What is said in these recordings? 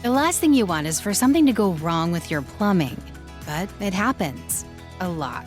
The last thing you want is for something to go wrong with your plumbing, but it happens a lot.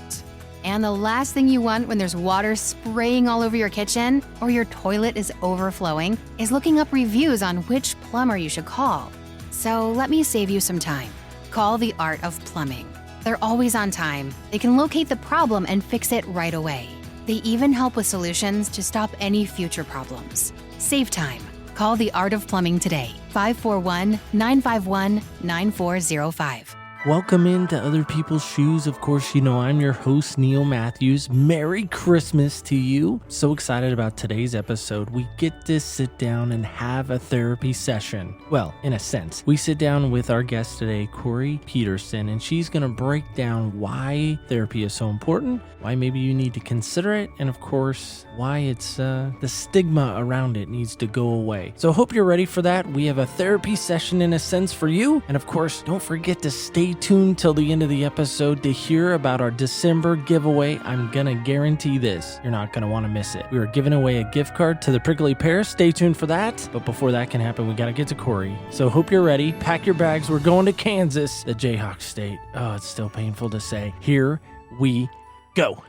And the last thing you want when there's water spraying all over your kitchen or your toilet is overflowing is looking up reviews on which plumber you should call. So let me save you some time. Call the Art of Plumbing. They're always on time. They can locate the problem and fix it right away. They even help with solutions to stop any future problems. Save time. Call the Art of Plumbing today. 541-951-9405. Welcome into Other People's Shoes. Of course, you know I'm your host, Neil Matthews. Merry Christmas to you. So excited about today's episode. We get to sit down and have a therapy session. Well, in a sense. We sit down with our guest today, Corey Peterson, and she's going to break down why therapy is so important, why maybe you need to consider it, and of course, why it's the stigma around it needs to go away. So hope you're ready for that. We have a therapy session in a sense for you. And of course, don't forget to stay tuned till the end of the episode to hear about our December giveaway. I'm gonna guarantee this. You're not gonna want to miss it. We are giving away a gift card to the Prickly Pear. Stay tuned for that. But before that can happen, we gotta get to Corey. So hope you're ready. Pack your bags. We're going to Kansas, the Jayhawk state. Oh, it's still painful to say. Here we go.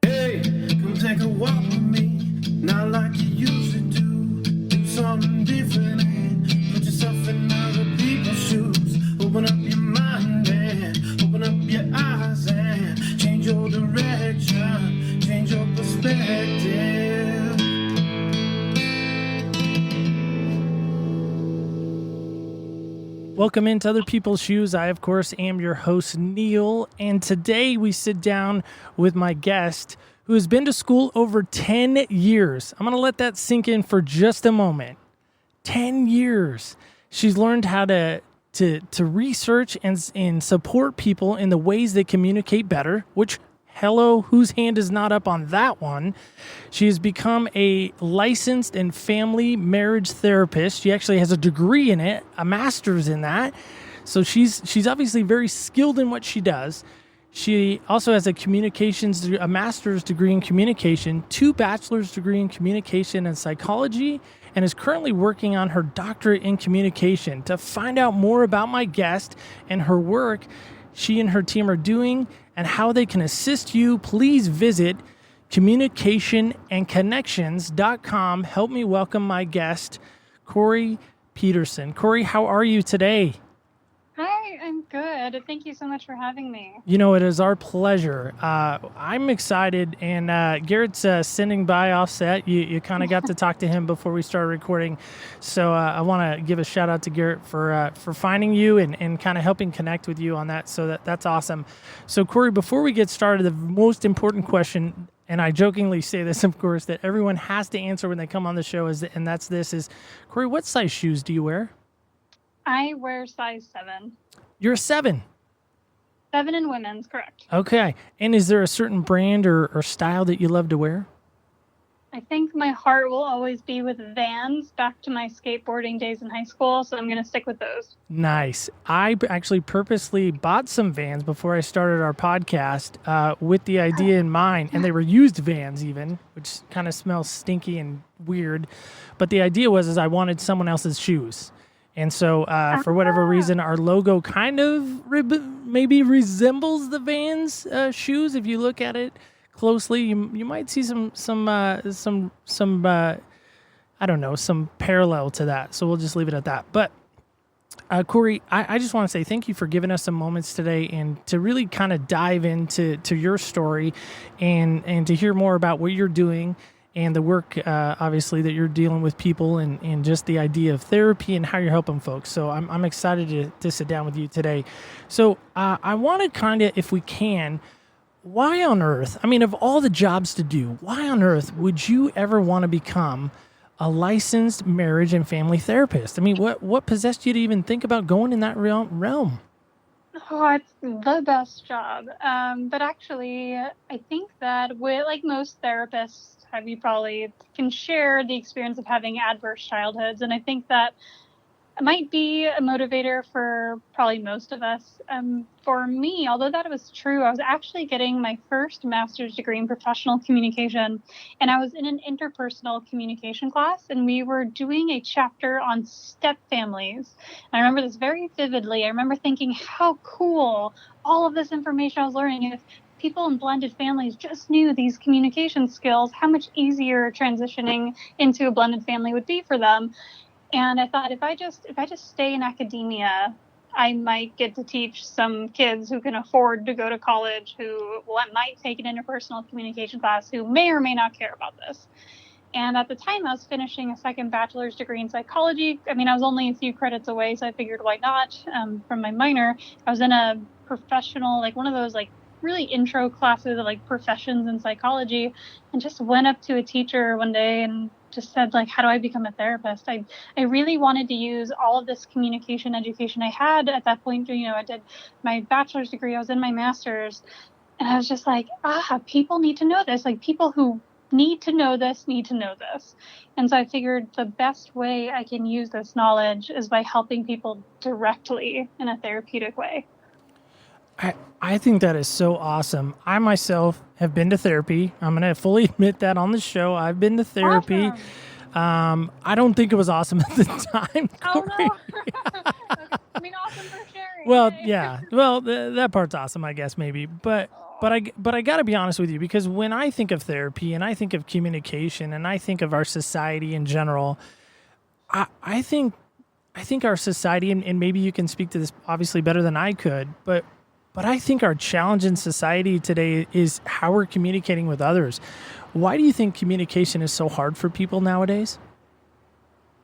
Hey, come take a walk with me. Not like you used to do. Do something different and put yourself in other people's shoes. Open up your mind and open up your eyes and change your direction, change your perspective. Welcome into Other People's Shoes. I, of course, am your host, Neil, and today we sit down with my guest who has been to school over 10 years. I'm going to let that sink in for just a moment. 10 years. She's learned how to research and support people in the ways they communicate better, which, hello, whose hand is not up on that one? She has become a licensed and family marriage therapist. She actually has a degree in it, a master's in that. So she's obviously very skilled in what she does. She also has a master's degree in communication, 2 bachelor's degree in communication and psychology, and is currently working on her doctorate in communication. To find out more about my guest and her work she and her team are doing and how they can assist you, please visit communicationandconnections.com. Help me welcome my guest, Corey Peterson. Corey, how are you today? Hi, I'm good. Thank you so much for having me. You know, it is our pleasure. I'm excited, and Garrett's sending by offset. You kind of got to talk to him before we started recording, so I want to give a shout out to Garrett for finding you and kind of helping connect with you on that. So that's awesome. So Corey, before we get started, the most important question, and I jokingly say this, of course, that everyone has to answer when they come on the show is Corey, what size shoes do you wear? I wear size 7. You're a 7. 7 in women's, correct. Okay. And is there a certain brand or style that you love to wear? I think my heart will always be with Vans back to my skateboarding days in high school, so I'm going to stick with those. Nice. I actually purposely bought some Vans before I started our podcast with the idea in mind, and they were used Vans even, which kind of smells stinky and weird. But the idea was I wanted someone else's shoes. And so, for whatever reason, our logo kind of maybe resembles the Vans shoes. If you look at it closely, you might see some I don't know, some parallel to that. So we'll just leave it at that. But Corey, I just want to say thank you for giving us some moments today and to really kind of dive into your story and to hear more about what you're doing. And the work, obviously, that you're dealing with people and just the idea of therapy and how you're helping folks. So I'm excited to sit down with you today. So I want to kind of, if we can, why on earth, I mean, of all the jobs to do, why on earth would you ever want to become a licensed marriage and family therapist? I mean, what possessed you to even think about going in that realm? Oh, it's the best job. But actually, I think that like most therapists, you probably can share the experience of having adverse childhoods. And I think that might be a motivator for probably most of us. For me, although that was true, I was actually getting my first master's degree in professional communication, and I was in an interpersonal communication class, and we were doing a chapter on step families. I remember this very vividly. I remember thinking how cool all of this information I was learning. If people in blended families just knew these communication skills, how much easier transitioning into a blended family would be for them. And I thought, if I just stay in academia, I might get to teach some kids who can afford to go to college, who might take an interpersonal communication class, who may or may not care about this. And at the time, I was finishing a second bachelor's degree in psychology. I mean, I was only a few credits away, so I figured, why not? From my minor, I was in a professional, like one of those like really intro classes of like professions in psychology, and just went up to a teacher one day and just said, like, how do I become a therapist? I really wanted to use all of this communication education I had at that point. You know, I did my bachelor's degree, I was in my master's, and I was just like, people need to know this. Like, people who need to know this need to know this. And so I figured the best way I can use this knowledge is by helping people directly in a therapeutic way. I think that is so awesome. I myself have been to therapy. I'm going to fully admit that on the show. I've been to therapy. Awesome. I don't think it was awesome at the time. Oh, Corey. no. I mean, awesome for sharing. Well, Yay. yeah. Well, that part's awesome, I guess, maybe. But I got to be honest with you, because when I think of therapy and I think of communication and I think of our society in general, I think our society, and maybe you can speak to this obviously better than I could, but I think our challenge in society today is how we're communicating with others. Why do you think communication is so hard for people nowadays?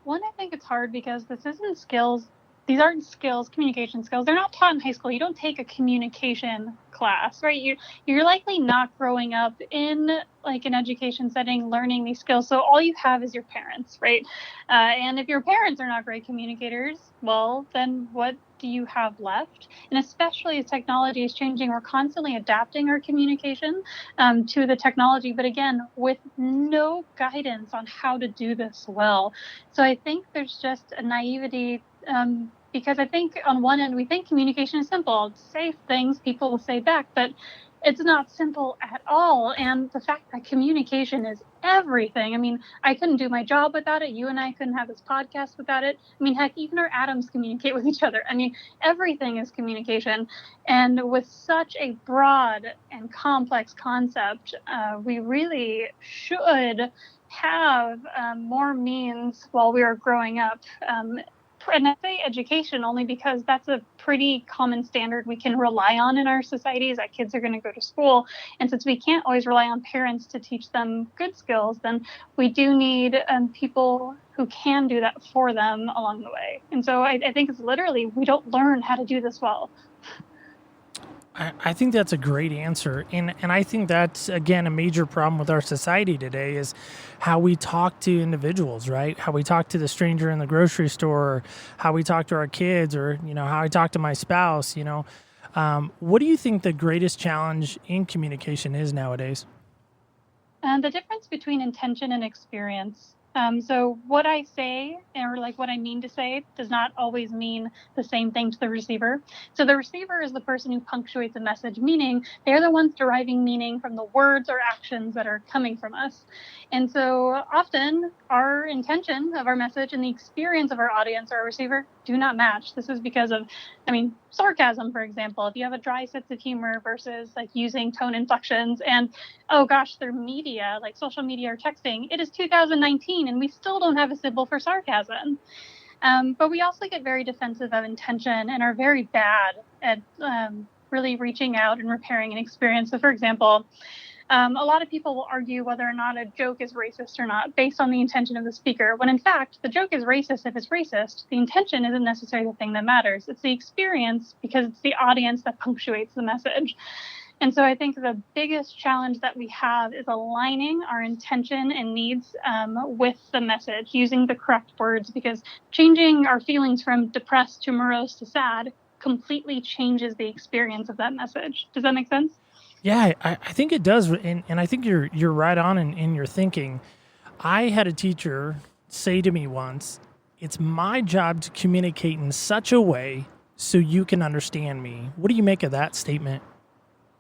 One, I think it's hard because this isn't skills. These aren't skills, communication skills. They're not taught in high school. You don't take a communication class, right? You're likely not growing up in like an education setting learning these skills. So all you have is your parents, right? And if your parents are not great communicators, well, then what do you have left? And especially as technology is changing, we're constantly adapting our communication to the technology, but again, with no guidance on how to do this well. So I think there's just a naivety because I think on one end, we think communication is simple. Say things, people will say back, but it's not simple at all. And the fact that communication is everything. I mean, I couldn't do my job without it. You and I couldn't have this podcast without it. I mean, heck, even our atoms communicate with each other. I mean, everything is communication. And with such a broad and complex concept, we really should have more means while we are growing up. And I say education only because that's a pretty common standard we can rely on in our societies, that kids are going to go to school. And since we can't always rely on parents to teach them good skills, then we do need people who can do that for them along the way. And so I think it's literally, we don't learn how to do this well. I think that's a great answer. And I think that's, again, a major problem with our society today is how we talk to individuals, right? How we talk to the stranger in the grocery store, or how we talk to our kids, or, you know, how I talk to my spouse, you know. What do you think the greatest challenge in communication is nowadays? The difference between intention and experience. So what I say, or like what I mean to say, does not always mean the same thing to the receiver. So the receiver is the person who punctuates a message, meaning they're the ones deriving meaning from the words or actions that are coming from us. And so often our intention of our message and the experience of our audience or our receiver do not match. This is because of, sarcasm, for example. If you have a dry sense of humor versus like using tone inflections and, oh gosh, through media, like social media or texting, it is 2019 and we still don't have a symbol for sarcasm. But we also get very defensive of intention and are very bad at really reaching out and repairing an experience. So for example, a lot of people will argue whether or not a joke is racist or not based on the intention of the speaker, when in fact, the joke is racist if it's racist. The intention isn't necessarily the thing that matters. It's the experience, because it's the audience that punctuates the message. And so I think the biggest challenge that we have is aligning our intention and needs with the message, using the correct words, because changing our feelings from depressed to morose to sad completely changes the experience of that message. Does that make sense? Yeah, I think it does, and I think you're right on in your thinking. I had a teacher say to me once, it's my job to communicate in such a way so you can understand me. What do you make of that statement?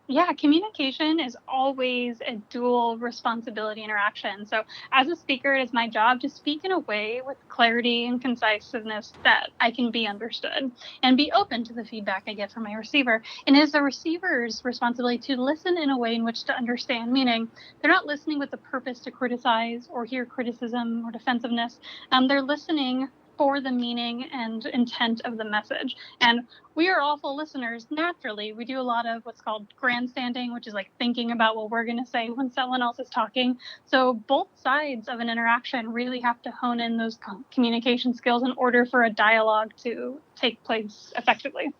Yeah, communication is always a dual responsibility interaction. So, as a speaker, it is my job to speak in a way with clarity and conciseness that I can be understood and be open to the feedback I get from my receiver. And it is the receiver's responsibility to listen in a way in which to understand, meaning they're not listening with the purpose to criticize or hear criticism or defensiveness. They're listening for the meaning and intent of the message. And we are awful listeners naturally. We do a lot of what's called grandstanding, which is like thinking about what we're going to say when someone else is talking. So both sides of an interaction really have to hone in those communication skills in order for a dialogue to take place effectively.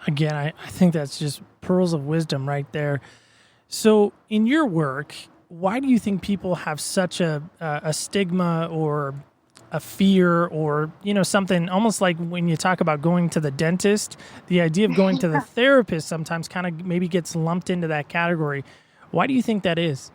Again, I think that's just pearls of wisdom right there. So in your work, why do you think people have such a stigma or a fear, or, something almost like when you talk about going to the dentist, the idea of going to the therapist sometimes kind of maybe gets lumped into that category. Why do you think that is?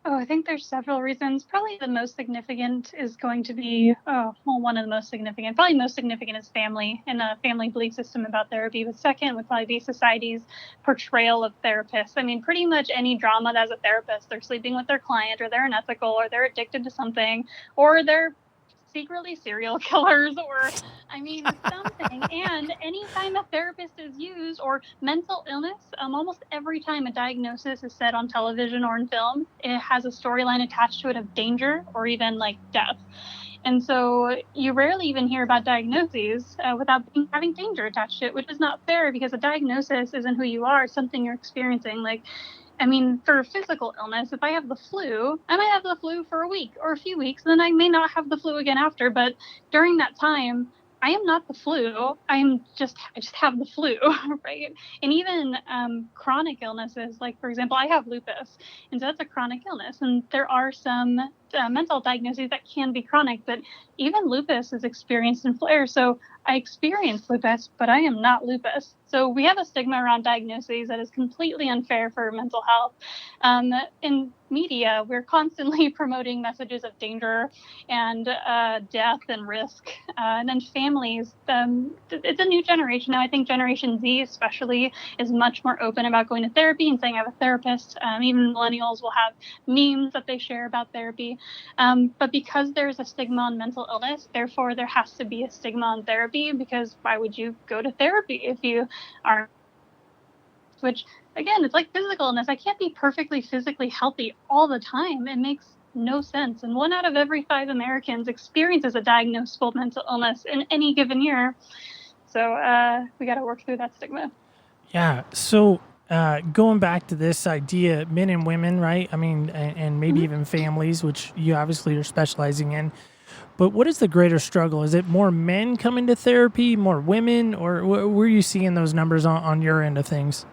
Oh, I think there's several reasons. Probably the most significant is going to be, one of the most significant. Probably most significant is family and a family belief system about therapy. But second would probably be society's portrayal of therapists. I mean, pretty much any drama that has a therapist, they're sleeping with their client, or they're unethical, or they're addicted to something, or they're secretly serial killers, or something. And anytime a therapist is used, or mental illness, almost every time a diagnosis is said on television or in film, it has a storyline attached to it of danger or even like death. And so you rarely even hear about diagnoses without having danger attached to it, which is not fair, because a diagnosis isn't who you are, it's something you're experiencing. For physical illness, if I have the flu, I might have the flu for a week or a few weeks, then I may not have the flu again after. But during that time, I am not the flu. I just have the flu, right? And even chronic illnesses, like, for example, I have lupus, and so that's a chronic illness. And there are some mental diagnoses that can be chronic, but even lupus is experienced in flares. So I experience lupus, but I am not lupus. So we have a stigma around diagnoses that is completely unfair for mental health. In media, we're constantly promoting messages of danger and death and risk. And then families, it's a new generation now. I think Generation Z especially is much more open about going to therapy and saying I have a therapist. Even millennials will have memes that they share about therapy. But because there's a stigma on mental illness, therefore there has to be a stigma on therapy, because why would you go to therapy if you aren't? Which, again, it's like physical illness. I can't be perfectly physically healthy all the time. It makes no sense. And 1 out of every 5 Americans experiences a diagnosable mental illness in any given year. So we got to work through that stigma. Yeah. So going back to this idea, men and women, right? I mean, and maybe even families, which you obviously are specializing in. But what is the greater struggle? Is it more men coming to therapy, more women, or where are you seeing those numbers on your end of things?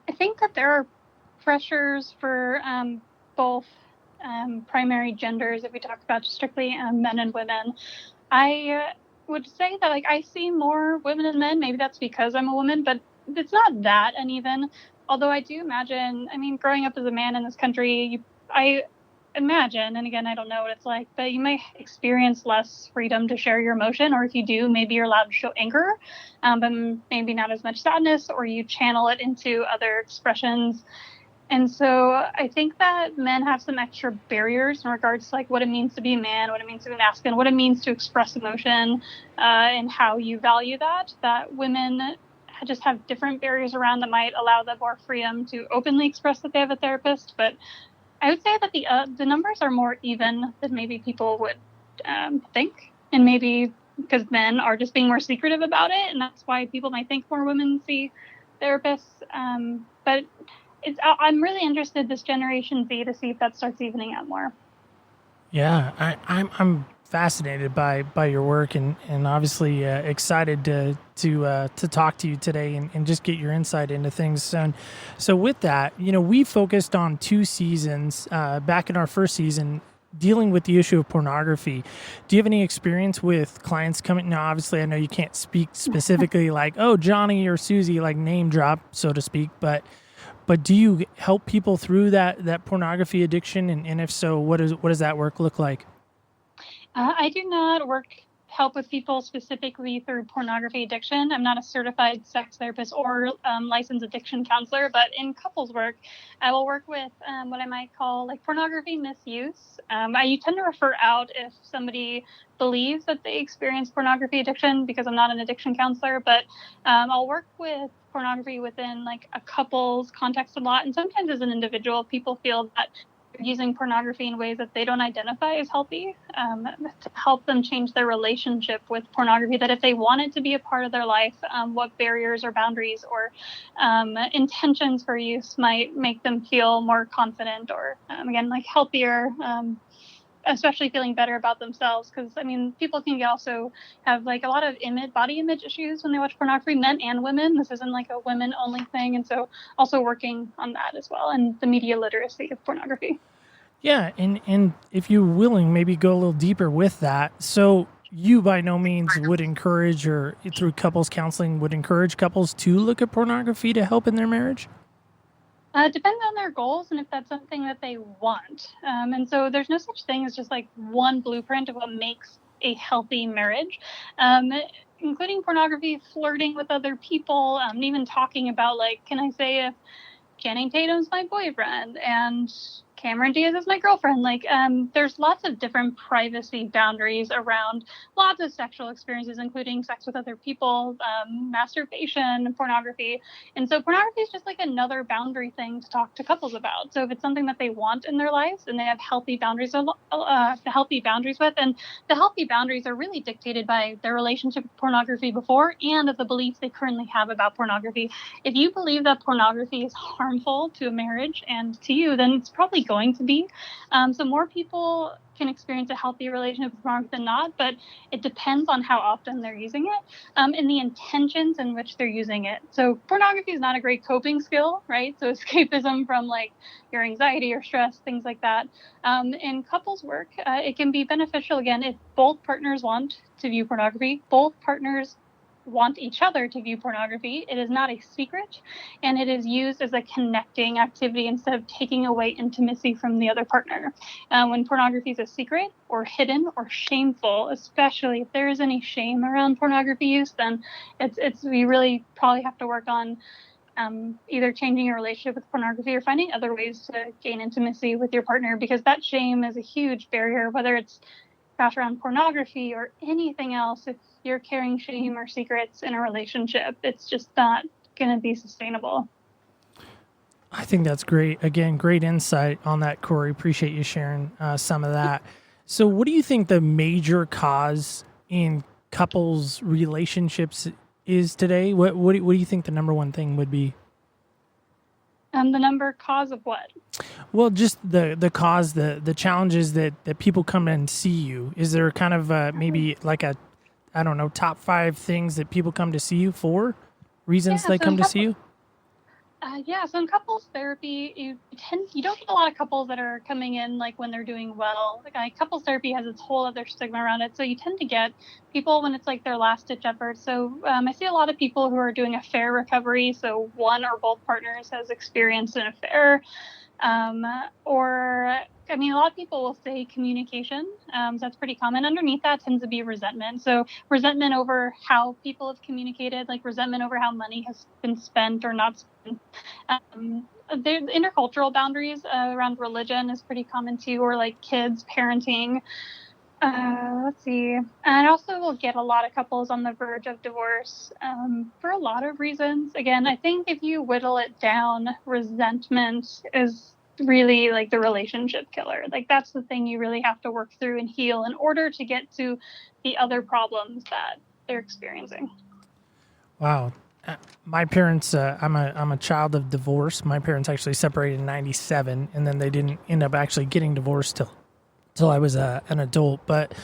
I think that there are pressures for both primary genders, if we talk about strictly men and women. I would say that I see more women than men. Maybe that's because I'm a woman, but it's not that uneven. Although I do imagine, growing up as a man in this country, I imagine, and again, I don't know what it's like, but you may experience less freedom to share your emotion, or if you do, maybe you're allowed to show anger, but maybe not as much sadness, or you channel it into other expressions. And so I think that men have some extra barriers in regards to what it means to be a man, what it means to be masculine, what it means to express emotion, and how you value that women just have different barriers around that might allow them more freedom to openly express that they have a therapist. But I would say that the numbers are more even than maybe people would think, and maybe because men are just being more secretive about it, and that's why people might think more women see therapists. But I'm really interested this Generation Z to see if that starts evening out more. Yeah, I'm fascinated by your work, and obviously excited to talk to you today and just get your insight into things. So with that, we focused on 2 seasons back in our first season dealing with the issue of pornography. Do you have any experience with clients coming? Now, obviously, I know you can't speak specifically like, oh, Johnny or Susie, like name drop, so to speak, but do you help people through that pornography addiction? And if so, what does that work look like? I do not help with people specifically through pornography addiction. I'm not a certified sex therapist or licensed addiction counselor, but in couples work, I will work with what I might call like pornography misuse. I tend to refer out if somebody believes that they experience pornography addiction because I'm not an addiction counselor, but I'll work with pornography within like a couple's context a lot. And sometimes as an individual, people feel that using pornography in ways that they don't identify as healthy, to help them change their relationship with pornography, that if they want it to be a part of their life, what barriers or boundaries or intentions for use might make them feel more confident or, again, like healthier, especially feeling better about themselves. Because, I mean, people can also have like a lot of body image issues when they watch pornography, men and women. This isn't like a women only thing. And so also working on that as well, and the media literacy of pornography. Yeah, and if you're willing, maybe go a little deeper with that. So you by no means would encourage, or through couples counseling would encourage couples to look at pornography to help in their marriage? Depends on their goals and if that's something that they want. And so there's no such thing as just like one blueprint of what makes a healthy marriage, including pornography, flirting with other people, even talking about like, can I say if Channing Tatum's my boyfriend and Cameron Diaz is my girlfriend? Like, there's lots of different privacy boundaries around lots of sexual experiences, including sex with other people, masturbation, pornography. And so pornography is just like another boundary thing to talk to couples about. So if it's something that they want in their lives and they have healthy boundaries, with, and the healthy boundaries are really dictated by their relationship with pornography before and of the beliefs they currently have about pornography. If you believe that pornography is harmful to a marriage and to you, then it's probably going to be. So more people can experience a healthy relationship with pornography than not, but it depends on how often they're using it, and the intentions in which they're using it. So pornography is not a great coping skill, right? So escapism from like your anxiety or stress, things like that. In couples work, it can be beneficial, again, if both partners want to view pornography, both partners want each other to view pornography. It is not a secret, and it is used as a connecting activity instead of taking away intimacy from the other partner. When pornography is a secret or hidden or shameful, especially if there is any shame around pornography use, then we really probably have to work on either changing your relationship with pornography or finding other ways to gain intimacy with your partner, because that shame is a huge barrier, whether it's around pornography or anything else. If you're carrying shame or secrets in a relationship, it's just not going to be sustainable. I think that's great. Again, great insight on that, Corey. Appreciate you sharing some of that. So what do you think the major cause in couples relationships is today? What do you think the number one thing would be? The number cause of what? Well, just the cause, the challenges that people come and see you. Is there kind of maybe like a, I don't know, top 5 things that people come to see you for? Reasons they come to see you? So in couples therapy, you don't get a lot of couples that are coming in like when they're doing well. Like couples therapy has its whole other stigma around it. So you tend to get people when it's like their last ditch effort. So I see a lot of people who are doing affair recovery. So one or both partners has experienced an affair. A lot of people will say communication. So that's pretty common. Underneath that tends to be resentment. So resentment over how people have communicated, like resentment over how money has been spent or not spent. The intercultural boundaries around religion is pretty common too, or like kids, parenting. Let's see. And also we'll get a lot of couples on the verge of divorce for a lot of reasons. Again, I think if you whittle it down, resentment is really like the relationship killer. Like that's the thing you really have to work through and heal in order to get to the other problems that they're experiencing. Wow. My parents, I'm a child of divorce. My parents actually separated in 97, and then they didn't end up actually getting divorced till I was an adult. But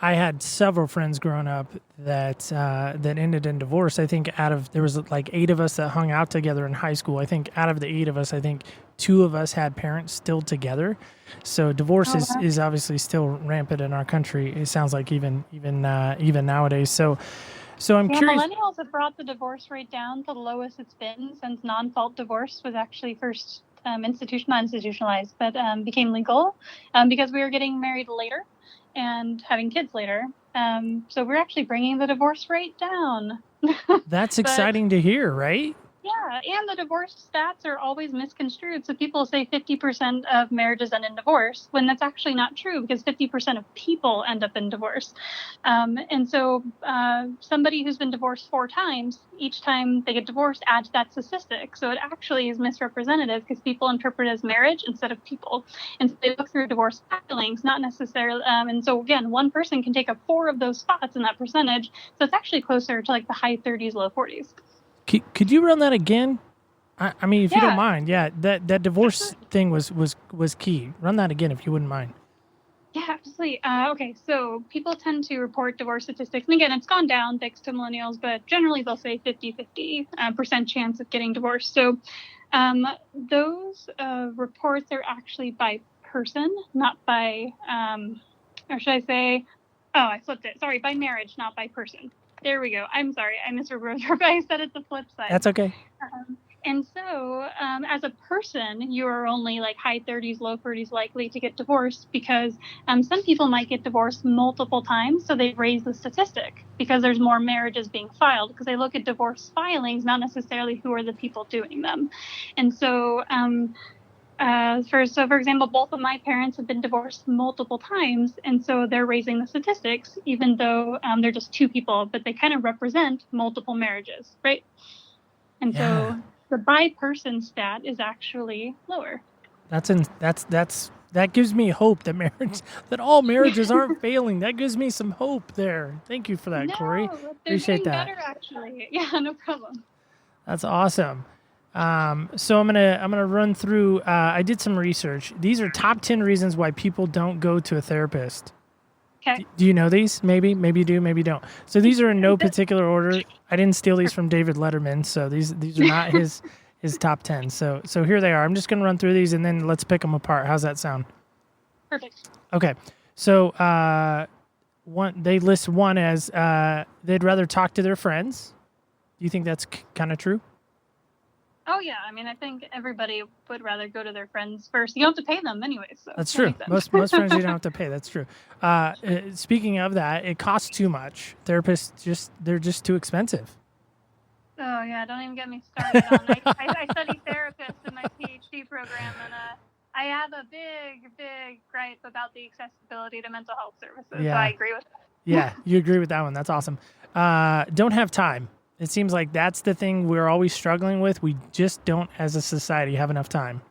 I had several friends growing up that ended in divorce. I think there was like 8 of us that hung out together in high school. I think out of the 8 of us, I think 2 of us had parents still together. So divorce is obviously still rampant in our country. It sounds like even nowadays. So I'm curious. Millennials have brought the divorce rate down to the lowest it's been since non-fault divorce was actually first institutionalized, but became legal because we were getting married later. and having kids later. So we're actually bringing the divorce rate down. That's But exciting to hear, right? yeah, and the divorce stats are always misconstrued. So people say 50% of marriages end in divorce when that's actually not true, because 50% of people end up in divorce. And so somebody who's been divorced 4 times, each time they get divorced, add to that statistic. So it actually is misrepresentative because people interpret it as marriage instead of people. And so they look through divorce filings, not necessarily. And so again, one person can take up 4 of those spots in that percentage. So it's actually closer to like the high 30s, low 40s. Could you run that again? I mean, if you don't Yeah. mind, that divorce thing was key. Run that again if you wouldn't mind. Yeah, absolutely. Okay, so people tend to report divorce statistics. And again, it's gone down thanks to millennials, but generally they'll say 50-50% chance of getting divorced. So those reports are actually by person, not by, or should I say, I flipped it. Sorry, by marriage, not by person. There we go. I'm sorry. I misremembered. I said it the flip side. That's okay. And so, as a person, you are only like high 30s, low 40s likely to get divorced because some people might get divorced multiple times. So they raise the statistic because there's more marriages being filed because they look at divorce filings, not necessarily who are the people doing them. And so, for example, both of my parents have been divorced multiple times, and so they're raising the statistics, even though they're just 2 people, but they kind of represent multiple marriages, right? And so the by-person stat is actually lower. That gives me hope that all marriages aren't failing. That gives me some hope there. Thank you for that, Corey. Appreciate that. Better, actually. Yeah, no problem. That's awesome. So I'm gonna run through. I did some research. These are top 10 reasons why people don't go to a therapist. Okay. Do you know these? Maybe you do, maybe you don't. So these are in no particular order. I didn't steal these from David Letterman, so these are not his top 10. So here they are. I'm just gonna run through these and then let's pick them apart. How's that sound? Perfect. Okay. So they list one as they'd rather talk to their friends. Do you think that's kind of true? Oh, yeah. I mean, I think everybody would rather go to their friends first. You don't have to pay them anyway. So that's true. Most friends you don't have to pay. That's true. Speaking of that, it costs too much. Therapists they're just too expensive. Oh, yeah. Don't even get me started on it. I study therapist in my PhD program, and I have a big gripe about the accessibility to mental health services. Yeah. So I agree with that. Yeah, you agree with that one. That's awesome. Don't have time. It seems like that's the thing we're always struggling with. We just don't, as a society, have enough time.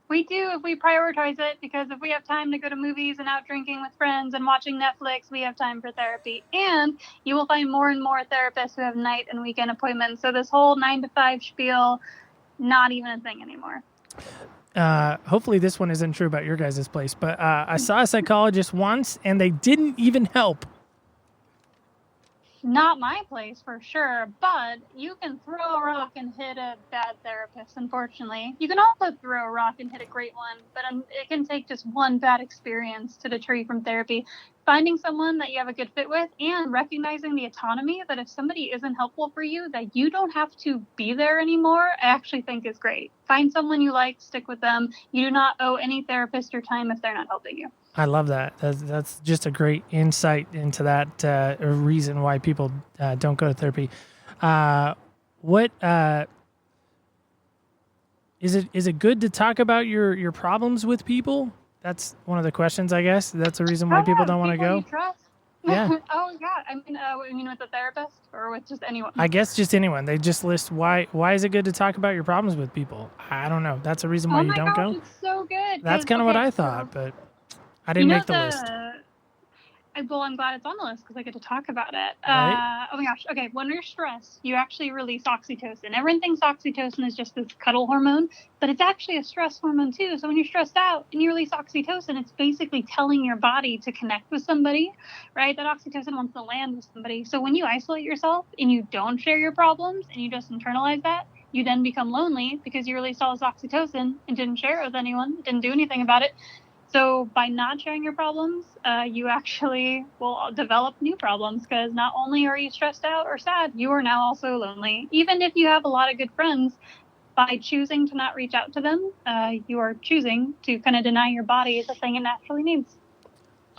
We do if we prioritize it, because if we have time to go to movies and out drinking with friends and watching Netflix, we have time for therapy. And you will find more and more therapists who have night and weekend appointments. So this whole 9 to 5 spiel, not even a thing anymore. Hopefully this one isn't true about your guys' place, but I saw a psychologist once and they didn't even help. Not my place, for sure, but you can throw a rock and hit a bad therapist, unfortunately. You can also throw a rock and hit a great one, but it can take just one bad experience to deter you from therapy. Finding someone that you have a good fit with and recognizing the autonomy that if somebody isn't helpful for you, that you don't have to be there anymore, I actually think is great. Find someone you like, stick with them. You do not owe any therapist your time if they're not helping you. I love that. That's just a great insight into that reason why people don't go to therapy. Is it good to talk about your problems with people? That's one of the questions, I guess. That's the reason why people don't want to go. You trust. Yeah. Oh, yeah. I mean, you mean with a therapist or with just anyone? I guess just anyone. They just list why is it good to talk about your problems with people? I don't know. That's a reason why you don't go. It's so good. That's kind of what I thought, but I didn't make the list. Well, I'm glad it's on the list because I get to talk about it. Right. Oh my gosh. Okay. When you're stressed, you actually release oxytocin. Everyone thinks oxytocin is just this cuddle hormone, but it's actually a stress hormone too. So when you're stressed out and you release oxytocin, it's basically telling your body to connect with somebody, right? That oxytocin wants to land with somebody. So when you isolate yourself and you don't share your problems and you just internalize that, you then become lonely because you released all this oxytocin and didn't share it with anyone, didn't do anything about it. So by not sharing your problems, you actually will develop new problems because not only are you stressed out or sad, you are now also lonely. Even if you have a lot of good friends, by choosing to not reach out to them, you are choosing to kind of deny your body the thing it naturally needs.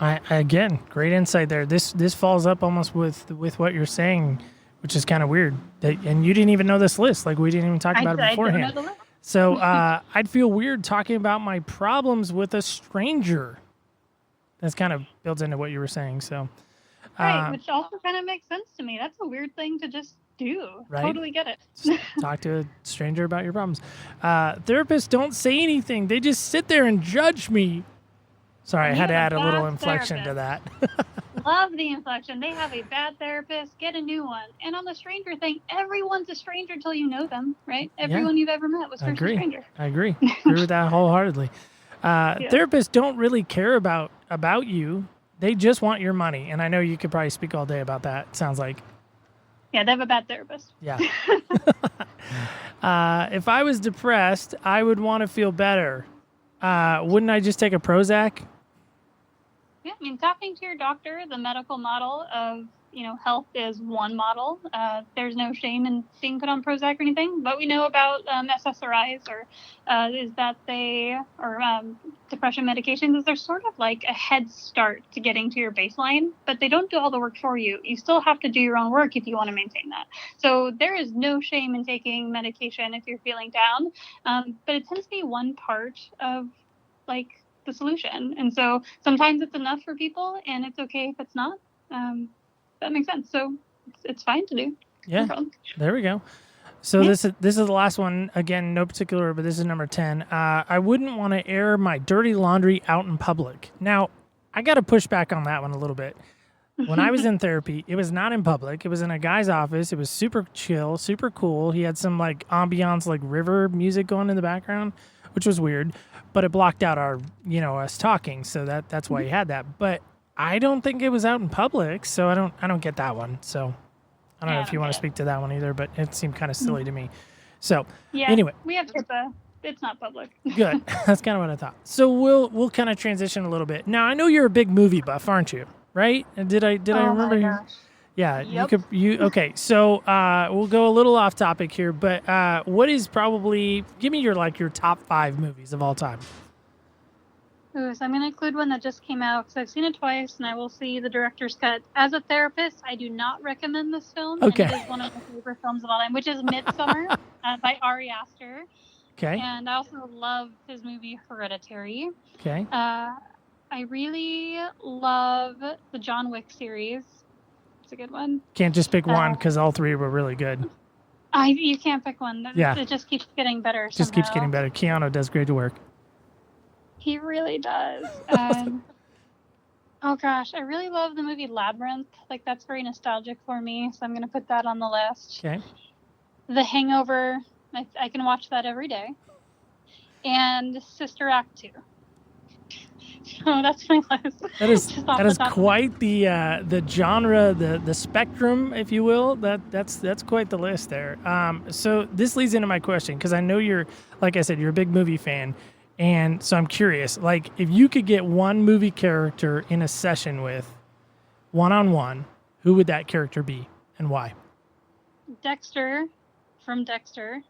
Again, great insight there. This falls up almost with what you're saying, which is kind of weird. And you didn't even know this list. Like, we didn't even talk about it beforehand. I don't know the list. So I'd feel weird talking about my problems with a stranger. That's kind of builds into what you were saying. So, right, which also kind of makes sense to me. That's a weird thing to just do. Right? Totally get it. Just talk to a stranger about your problems. Therapists don't say anything. They just sit there and judge me. Sorry, I had to add a little inflection to that. Love the inflection. They have a bad therapist. Get a new one. And on the stranger thing, everyone's a stranger until you know them, right? Everyone you've ever met was first a stranger. I agree. Agree with that wholeheartedly. Therapists don't really care about you. They just want your money. And I know you could probably speak all day about that. It sounds like. Yeah, they have a bad therapist. Yeah. If I was depressed, I would want to feel better. Wouldn't I just take a Prozac? Yeah, I mean, talking to your doctor, the medical model of, health is one model. There's no shame in being put on Prozac or anything. What we know about SSRIs is that depression medications is they're sort of like a head start to getting to your baseline, but they don't do all the work for you. You still have to do your own work if you want to maintain that. So there is no shame in taking medication if you're feeling down, but it tends to be one part of the solution. And so sometimes it's enough for people and it's okay if it's not. That makes sense. So it's fine to do. Yeah, no there we go. So this is the last one. Again, no particular, but this is number 10. I wouldn't want to air my dirty laundry out in public. Now, I got to push back on that one a little bit. When I was in therapy, it was not in public. It was in a guy's office. It was super chill, super cool. He had some ambiance, river music going in the background, which was weird, but it blocked out our, us talking. So that's why he had that. But I don't think it was out in public, so I don't get that one. So I don't know if you want to speak to that one either, but it seemed kind of silly to me. So anyway, we have HIPAA. It's not public. Good. That's kind of what I thought. So we'll kind of transition a little bit. Now I know you're a big movie buff, aren't you? Right? And did I remember you? Yeah. Yep. Okay. So we'll go a little off topic here, but what is probably give me your top 5 movies of all time? Ooh, so I'm going to include one that just came out because I've seen it twice and I will see the director's cut. As a therapist, I do not recommend this film. Okay. And it is one of my favorite films of all time, which is Midsummer by Ari Aster. Okay. And I also love his movie Hereditary. Okay. I really love the John Wick series. It's a good one. Can't just pick one because all 3 were really good. You can't pick one. Yeah. It just keeps getting better. Just keeps getting better. Keanu does great work. He really does. Oh gosh, I really love the movie Labyrinth. That's very nostalgic for me, so I'm going to put that on the list. Okay. The Hangover, I can watch that every day. And Sister Act 2. So that's my list. That is quite the genre, the spectrum, if you will. That's quite the list there. So this leads into my question because I know you're, like I said, you're a big movie fan. And so I'm curious, if you could get one movie character in a session with, one-on-one, who would that character be and why? Dexter from Dexter,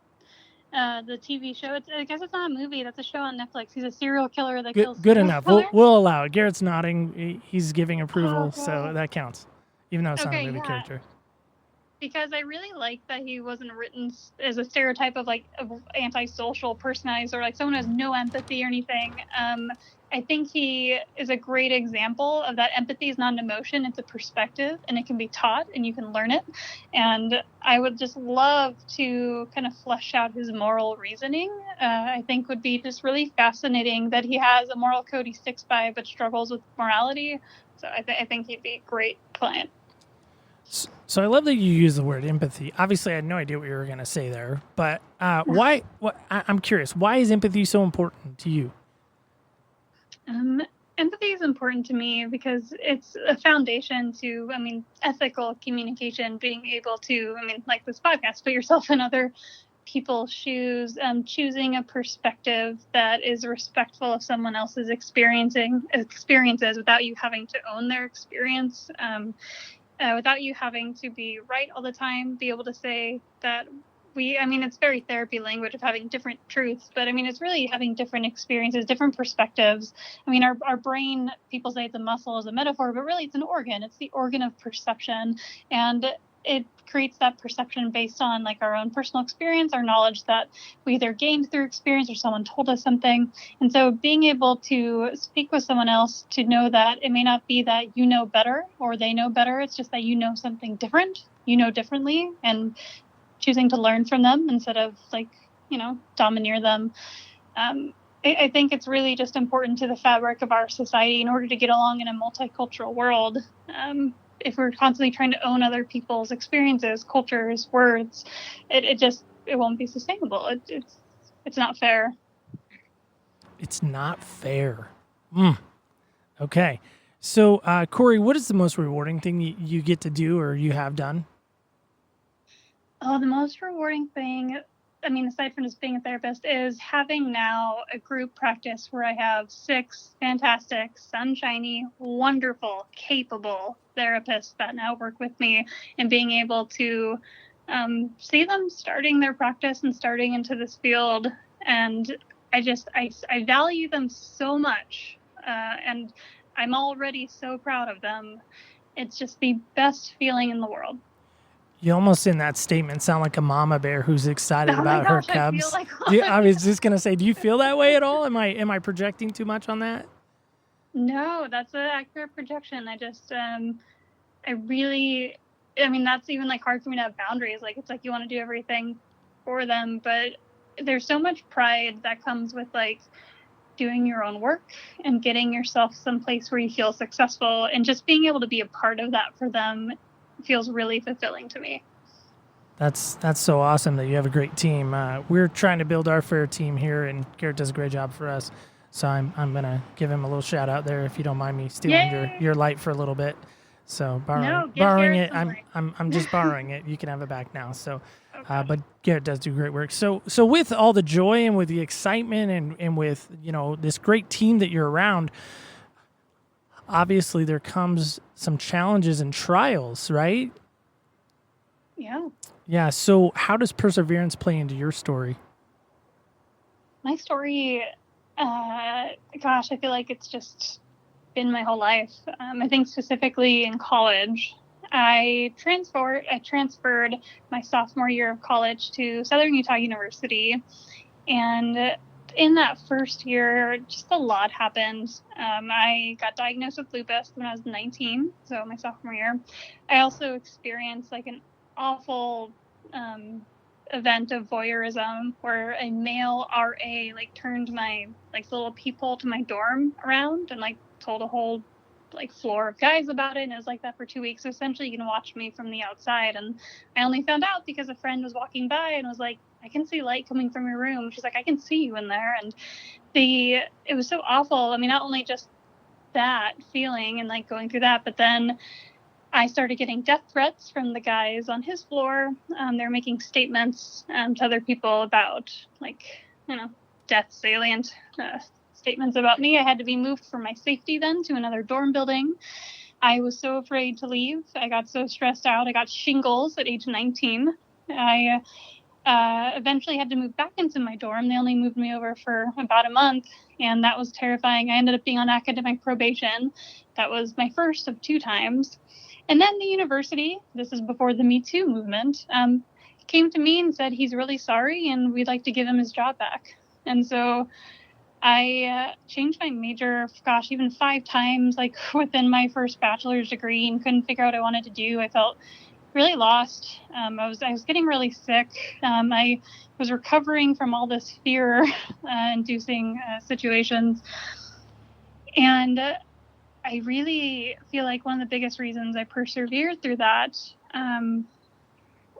the TV show. I guess it's not a movie. That's a show on Netflix. He's a serial killer that kills. Good enough. We'll allow it. Garrett's nodding. He's giving approval, so that counts, even though it's not a movie character. Because I really like that he wasn't written as a stereotype of antisocial personality or someone who has no empathy or anything. I think he is a great example of that empathy is not an emotion, it's a perspective, and it can be taught and you can learn it. And I would just love to kind of flesh out his moral reasoning. I think would be just really fascinating that he has a moral code he sticks by but struggles with morality. So I think he'd be a great client. So I love that you use the word empathy. Obviously, I had no idea what you were going to say there, but why? I'm curious. Why is empathy so important to you? Empathy is important to me because it's a foundation to, ethical communication, being able to, like this podcast, put yourself in other people's shoes, choosing a perspective that is respectful of someone else's experiences without you having to own their experience. Without you having to be right all the time, be able to say that I mean, it's very therapy language of having different truths, but I mean, it's really having different experiences, different perspectives. I mean, our brain, people say it's a muscle as a metaphor, but really it's an organ. It's the organ of perception. And it creates that perception based on like our own personal experience, our knowledge that we either gained through experience or someone told us something. And so being able to speak with someone else to know that it may not be that you know better or they know better. It's just that you know something different, you know differently, and choosing to learn from them instead of like, domineer them. I think it's really just important to the fabric of our society in order to get along in a multicultural world. If we're constantly trying to own other people's experiences, cultures, words, it won't be sustainable. It's not fair. It's not fair. Okay. So, Corey, what is the most rewarding thing you get to do or you have done? Oh, the most rewarding thing, I mean, aside from just being a therapist, is having now a group practice where I have 6 fantastic, sunshiny, wonderful, capable therapists that now work with me, and being able to see them starting their practice and starting into this field. And I value them so much, and I'm already so proud of them. It's just the best feeling in the world. You almost in that statement sound like a mama bear who's excited about her cubs. I feel like I was just gonna say, do you feel that way at all? Am I projecting too much on that? No, that's an accurate projection. I just I mean, that's even like hard for me to have boundaries. Like, it's like you want to do everything for them, but there's so much pride that comes with like doing your own work and getting yourself someplace where you feel successful, and just being able to be a part of that for them feels really fulfilling to me. That's so awesome that you have a great team. We're trying to build our fair team here, and Garrett does a great job for us. So I'm gonna give him a little shout out there if you don't mind me stealing your light for a little bit. So borrowing it, I'm just borrowing it. You can have it back now. So, okay. But Garrett does do great work. So with all the joy and with the excitement and with this great team that you're around, obviously there comes some challenges and trials, right? Yeah. Yeah. So how does perseverance play into your story? My story, gosh, I feel like it's just been my whole life. I think specifically in college, I transferred my sophomore year of college to Southern Utah University, and in that first year, just a lot happened. I got diagnosed with lupus when I was 19, so my sophomore year. I also experienced like an awful event of voyeurism where a male RA like turned my like little peephole to my dorm around and like told a whole like floor of guys about it, and it was like that for 2 weeks. So essentially you can watch me from the outside, and I only found out because a friend was walking by and was like, I can see light coming from your room. She's like, I can see you in there. And it was so awful. I mean, not only just that feeling and like going through that, but then I started getting death threats from the guys on his floor. They're making statements to other people about like, death salient statements about me. I had to be moved for my safety then to another dorm building. I was so afraid to leave. I got so stressed out. I got shingles at age 19. I eventually had to move back into my dorm. They only moved me over for about a month, and that was terrifying. I ended up being on academic probation. That was my first of 2 times. And then the university, this is before the Me Too movement, came to me and said he's really sorry and we'd like to give him his job back. And so I changed my major, even 5 times, like within my first bachelor's degree, and couldn't figure out what I wanted to do. I felt really lost. I was getting really sick. I was recovering from all this fear inducing situations. And I really feel like one of the biggest reasons I persevered through that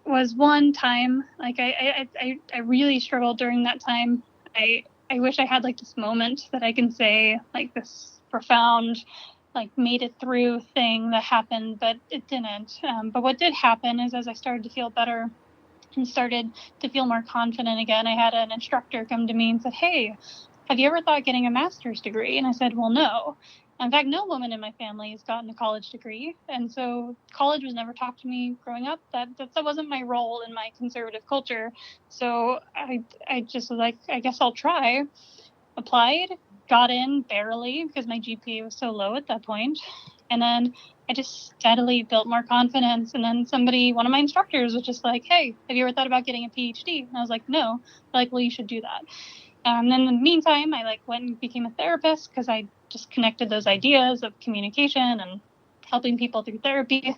was one time, like I really struggled during that time. I wish I had like this moment that I can say like this profound, like made it through thing that happened, but it didn't. But what did happen is as I started to feel better and started to feel more confident again, I had an instructor come to me and said, hey, have you ever thought getting a master's degree? And I said, well, no. In fact, no woman in my family has gotten a college degree. And so college was never taught to me growing up. That wasn't my role in my conservative culture. So I just was like, I guess I'll try. Applied, got in barely because my GPA was so low at that point. And then I just steadily built more confidence. And then one of my instructors was just like, hey, have you ever thought about getting a PhD? And I was like, no. They're like, well, you should do that. And then in the meantime, I went and became a therapist because I just connected those ideas of communication and helping people through therapy.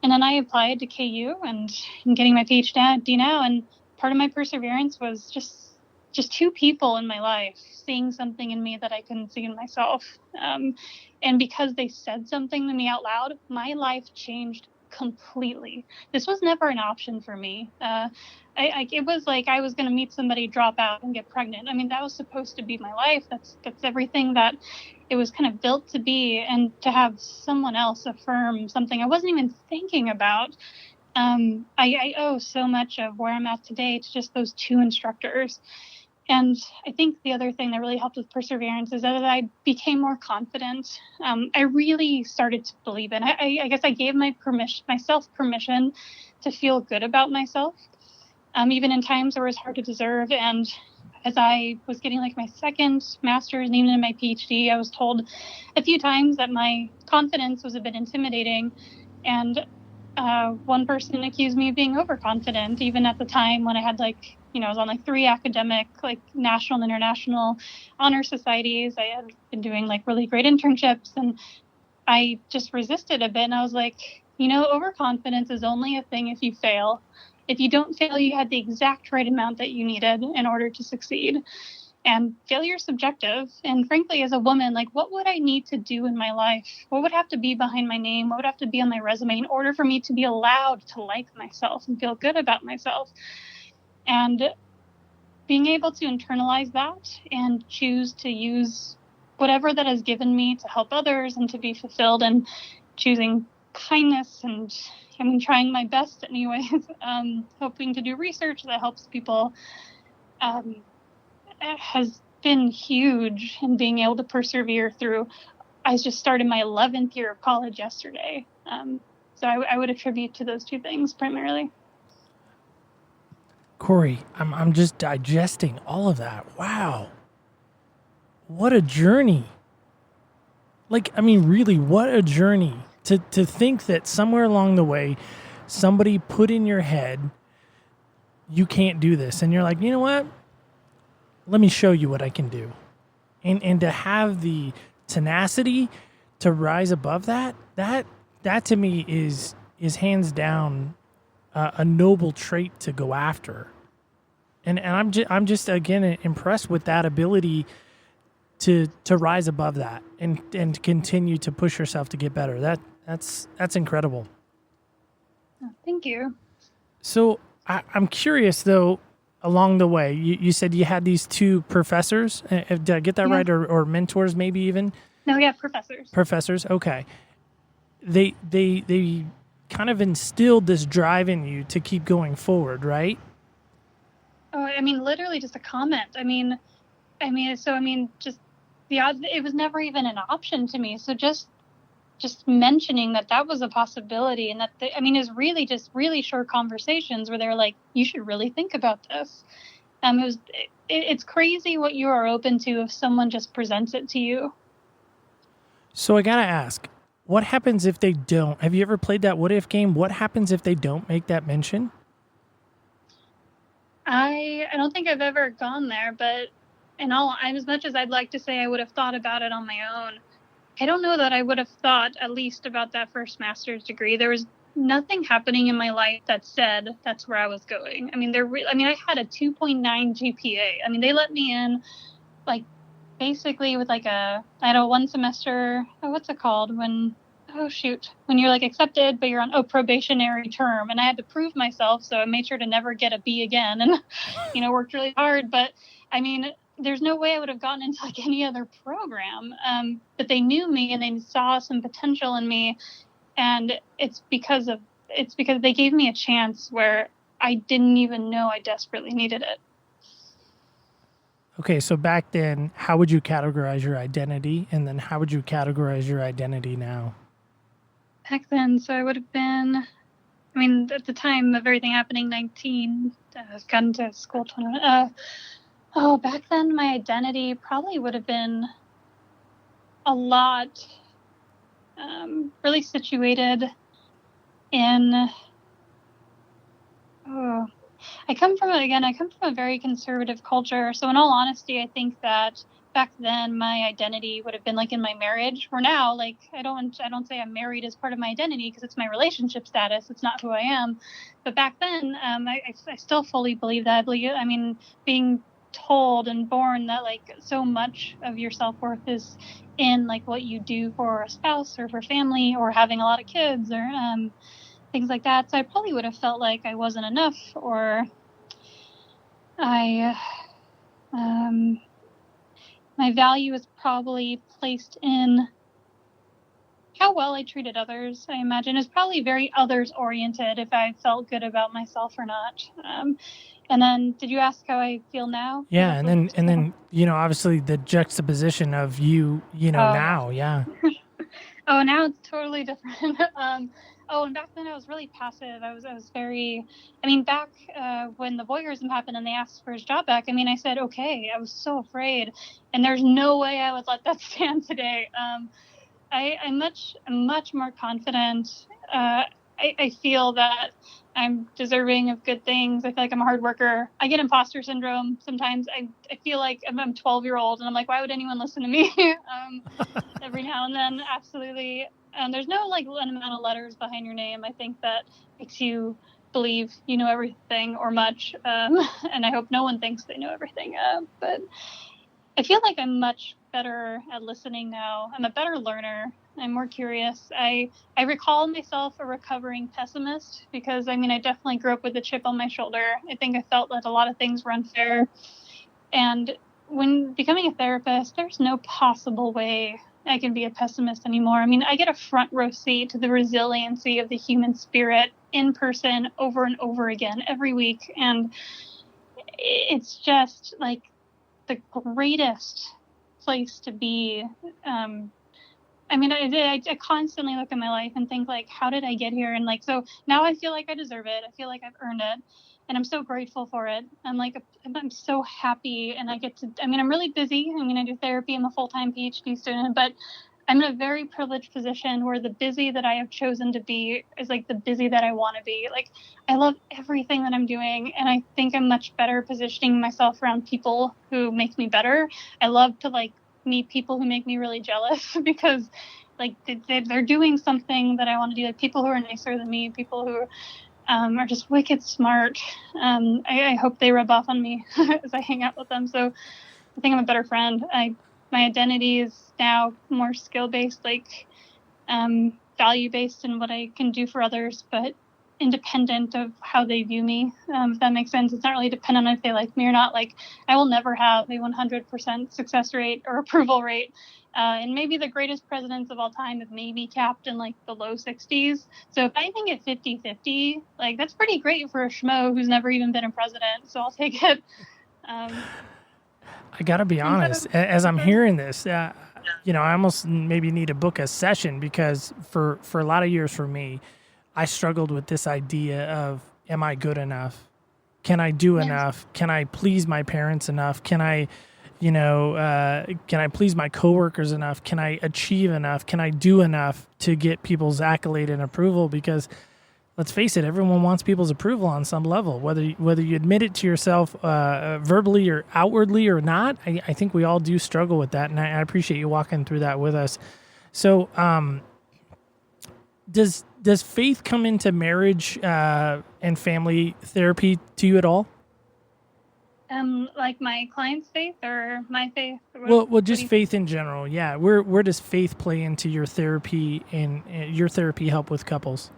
And then I applied to KU and I'm getting my PhD now. And part of my perseverance was just two people in my life seeing something in me that I couldn't see in myself. And because they said something to me out loud, my life changed completely. This was never an option for me. It was like I was going to meet somebody, drop out, and get pregnant. I mean, that was supposed to be my life. That's everything that it was kind of built to be. And to have someone else affirm something I wasn't even thinking about, I owe so much of where I'm at today to just those two instructors. And I think the other thing that really helped with perseverance is that I became more confident. I really started to believe in it. I guess I gave myself permission to feel good about myself, even in times where it was hard to deserve. And as I was getting my second master's and even in my PhD, I was told a few times that my confidence was a bit intimidating. And one person accused me of being overconfident, even at the time when I had I was on 3 academic, national and international honor societies. I had been doing really great internships, and I just resisted a bit. And I was like, overconfidence is only a thing if you fail. If you don't fail, you had the exact right amount that you needed in order to succeed. And failure is subjective. And frankly, as a woman, what would I need to do in my life? What would have to be behind my name? What would have to be on my resume in order for me to be allowed to like myself and feel good about myself? And being able to internalize that and choose to use whatever that has given me to help others and to be fulfilled, and choosing kindness and trying my best anyways, hoping to do research that helps people, has been huge in being able to persevere through. I just started my 11th year of college yesterday. So I would attribute to those two things primarily. Corey, I'm just digesting all of that. Wow. What a journey. Really, what a journey to think that somewhere along the way, somebody put in your head, you can't do this. And you're like, you know what? Let me show you what I can do. And to have the tenacity to rise above that to me is hands down a noble trait to go after. And I'm just again impressed with that ability to rise above that and continue to push yourself to get better. That's incredible. Oh, thank you. So I'm curious though, along the way, you said you had these two professors. Did I get that right? Or mentors maybe even? No, yeah, professors. Professors, okay. They kind of instilled this drive in you to keep going forward, right? Oh, literally just a comment. Just it was never even an option to me. So just mentioning that was a possibility, and that is really just really short conversations where they're like, you should really think about this. It's crazy what you are open to if someone just presents it to you. So I gotta ask, what happens if they don't? Have you ever played that what if game? What happens if they don't make that mention? I don't think I've ever gone there, but as much as I'd like to say I would have thought about it on my own, I don't know that I would have thought at least about that first master's degree. There was nothing happening in my life that said that's where I was going. I had a 2.9 GPA. They let me in basically with I had a 1 semester, what's it called when you're accepted, but you're on probationary term, and I had to prove myself. So I made sure to never get a B again, and worked really hard. But there's no way I would have gotten into any other program. But they knew me and they saw some potential in me, and it's because they gave me a chance where I didn't even know I desperately needed it. Okay, so back then, how would you categorize your identity? And then how would you categorize your identity now? Back then, so I would have been, I mean, at the time of everything happening, 19, got into school 21. Back then, my identity probably would have been a lot really situated in, I come from a very conservative culture. So in all honesty, I think that back then my identity would have been like in my marriage, where now, like, I don't say I'm married as part of my identity because it's my relationship status. It's not who I am. But back then, I still fully believe that. I mean, being told and born that like so much of your self-worth is in like what you do for a spouse or for family or having a lot of kids or things like that. So I probably would have felt like I wasn't enough, or my value is probably placed in how well I treated others. I imagine is probably very others oriented if I felt good about myself or not. And then, did you ask how I feel now? Yeah, and then obviously the juxtaposition of now, yeah. Oh, now it's totally different. And back then I was really passive. I was very, I mean, back when the voyeurism happened and they asked for his job back, I mean, I said, okay. I was so afraid, and there's no way I would let that stand today. I'm much more confident. I feel that I'm deserving of good things. I feel like I'm a hard worker. I get imposter syndrome sometimes. I feel like I'm 12-year-old and I'm like, why would anyone listen to me? Every now and then, absolutely. There's no like amount of letters behind your name. I think that makes you believe you know everything or much. And I hope no one thinks they know everything. But I feel like I'm much better at listening now. I'm a better learner. I'm more curious. I recall myself a recovering pessimist because, I mean, I definitely grew up with a chip on my shoulder. I think I felt that a lot of things were unfair. And when becoming a therapist, there's no possible way I can be a pessimist anymore. I mean, I get a front row seat to the resiliency of the human spirit in person over and over again every week. And it's just like the greatest place to be. I mean, I constantly look at my life and think like, how did I get here? And like, so now I feel like I deserve it. I feel like I've earned it, and I'm so grateful for it. I'm so happy, and I'm really busy. I mean, I do therapy. I'm a full-time PhD student, but I'm in a very privileged position where the busy that I have chosen to be is like the busy that I want to be. Like, I love everything that I'm doing, and I think I'm much better positioning myself around people who make me better. I love to like meet people who make me really jealous because like they're doing something that I want to do. Like people who are nicer than me, people who are just wicked smart. I hope they rub off on me as I hang out with them. So I think I'm a better friend. My identity is now more skill-based, like value-based in what I can do for others, but independent of how they view me, if that makes sense. It's not really dependent on if they like me or not. Like, I will never have a 100% success rate or approval rate. And maybe the greatest presidents of all time have maybe capped in like the low 60s. So if I can get 50-50, like that's pretty great for a schmo who's never even been a president. So I'll take it. I gotta be honest, as I'm hearing this, I almost maybe need to book a session because for a lot of years for me, I struggled with this idea of, am I good enough? Can I do enough? Can I please my parents enough? Can I please my coworkers enough? Can I achieve enough? Can I do enough to get people's accolade and approval? Because let's face it, everyone wants people's approval on some level, whether you admit it to yourself verbally or outwardly or not. I think we all do struggle with that, and I appreciate you walking through that with us. So, does faith come into marriage and family therapy to you at all? Like my client's faith or my faith? Well, just faith in general. Yeah, where does faith play into your therapy and your therapy help with couples?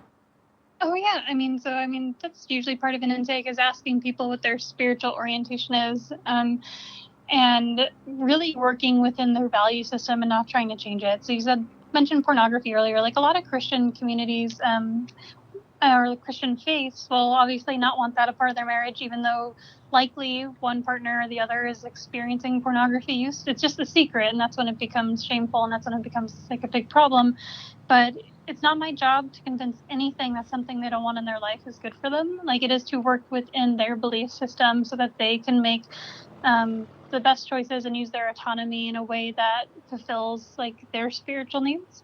Oh yeah, I mean, that's usually part of an intake is asking people what their spiritual orientation is, and really working within their value system and not trying to change it. So you mentioned pornography earlier. Like a lot of Christian communities or Christian faiths will obviously not want that a part of their marriage, even though likely one partner or the other is experiencing pornography use. It's just a secret, and that's when it becomes shameful, and that's when it becomes like a big problem. But it's not my job to convince anything that something they don't want in their life is good for them. Like, it is to work within their belief system so that they can make the best choices and use their autonomy in a way that fulfills like their spiritual needs.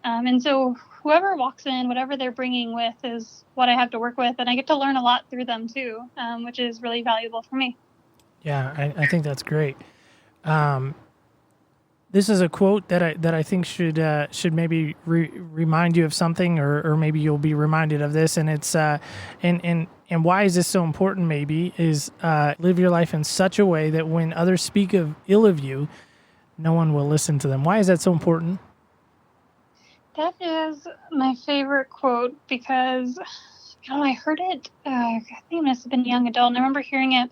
And so whoever walks in, whatever they're bringing with is what I have to work with. And I get to learn a lot through them too, which is really valuable for me. Yeah, I think that's great. This is a quote that I think should maybe remind you of something, or maybe you'll be reminded of this. And it's and why is this so important? Maybe is live your life in such a way that when others speak ill of you, no one will listen to them. Why is that so important? That is my favorite quote because, I heard it, I think it must have been young adult, and I remember hearing it.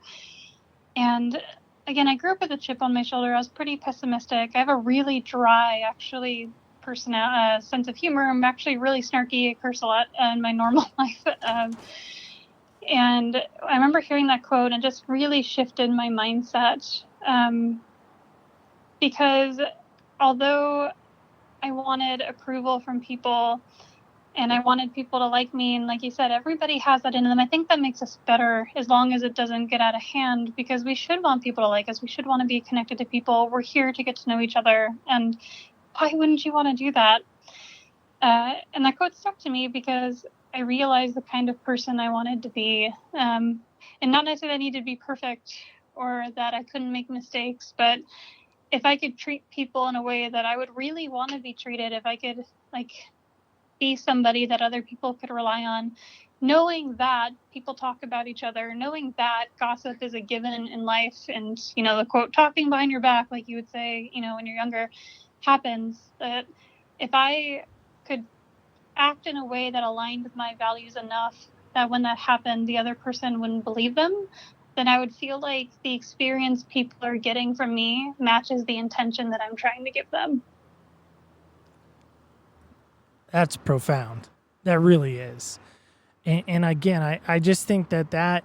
And again, I grew up with a chip on my shoulder. I was pretty pessimistic. I have a really dry, actually, sense of humor. I'm actually really snarky. I curse a lot in my normal life. And I remember hearing that quote and just really shifted my mindset. Because although I wanted approval from people and I wanted people to like me, and like you said, everybody has that in them. I think that makes us better as long as it doesn't get out of hand, because we should want people to like us. We should want to be connected to people. We're here to get to know each other. And why wouldn't you want to do that? And that quote stuck to me because I realized the kind of person I wanted to be. And not necessarily I needed to be perfect or that I couldn't make mistakes, but if I could treat people in a way that I would really want to be treated, if I could like be somebody that other people could rely on, knowing that people talk about each other, knowing that gossip is a given in life, and, the quote, talking behind your back, like you would say, when you're younger, happens, that if I could act in a way that aligned with my values enough that when that happened, the other person wouldn't believe them, then I would feel like the experience people are getting from me matches the intention that I'm trying to give them. That's profound. That really is. And again, I just think I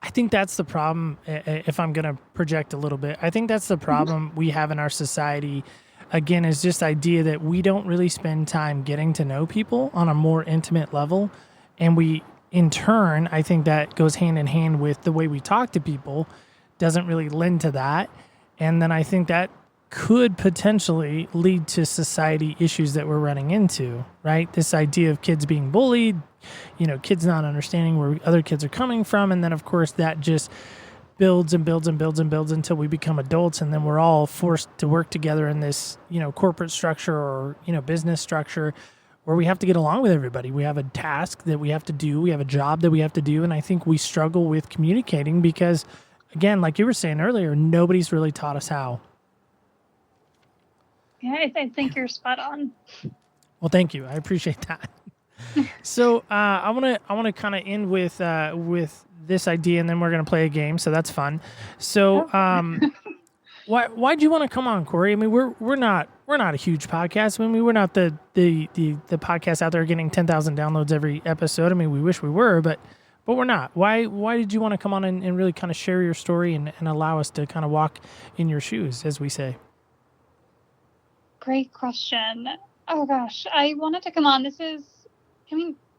think that's the problem, if I'm going to project a little bit. I think that's the problem we have in our society, again, is just idea that we don't really spend time getting to know people on a more intimate level. And we, in turn, I think that goes hand in hand with the way we talk to people, doesn't really lend to that. And then I think that could potentially lead to society issues that we're running into, right? This idea of kids being bullied, kids not understanding where other kids are coming from. And then, of course, that just builds and builds and builds and builds until we become adults. And then we're all forced to work together in this, corporate structure or, business structure where we have to get along with everybody. We have a task that we have to do. We have a job that we have to do. And I think we struggle with communicating because, again, like you were saying earlier, nobody's really taught us how. Yeah, I think you're spot on. Well, thank you. I appreciate that. So I want to kind of end with this idea, and then we're gonna play a game. So that's fun. So why'd you want to come on, Corey? I mean, we're not a huge podcast. I mean, we're not the podcast out there getting 10,000 downloads every episode. I mean, we wish we were, but we're not. Why did you want to come on and really kind of share your story and allow us to kind of walk in your shoes, as we say? Great question. Oh gosh, I wanted to come on. This is,